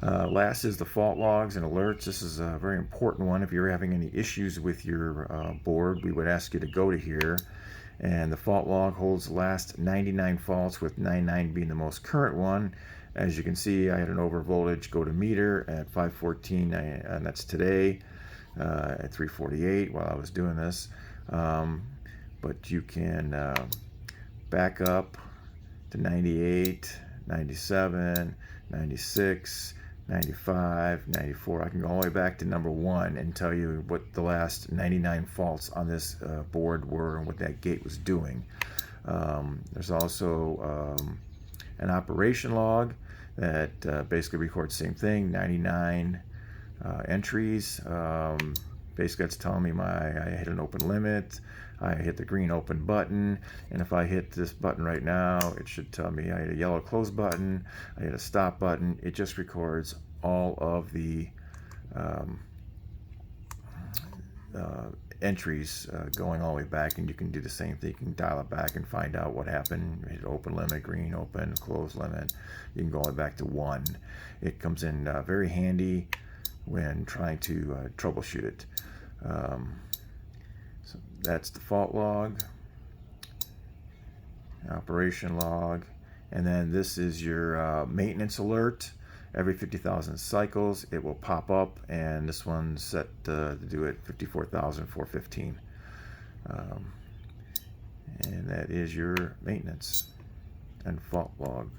Last is the fault logs and alerts. This is a very important one. If you're having any issues with your board, we would ask you to go to here. And the fault log holds the last 99 faults, with 99 being the most current one. As you can see, I had an over voltage go to meter at 5:14, and that's today at 3:48 while I was doing this. But you can back up to 98, 97, 96, 95, 94. I can go all the way back to number 1 and tell you what the last 99 faults on this board were and what that gate was doing. There's also an operation log that basically records the same thing, 99 entries. Basically that's telling me I hit an open limit, I hit the green open button, and if I hit this button right now, it should tell me I hit a yellow close button, I hit a stop button. It just records all of the entries going all the way back, and you can do the same thing. You can dial it back and find out what happened. Hit open limit, green open, close limit. You can go all the way back to 1. It comes in very handy when trying to troubleshoot it. So that's the fault log, operation log, and then this is your maintenance alert. Every 50,000 cycles it will pop up, and this one's set to do it 54,415. And that is your maintenance and fault log.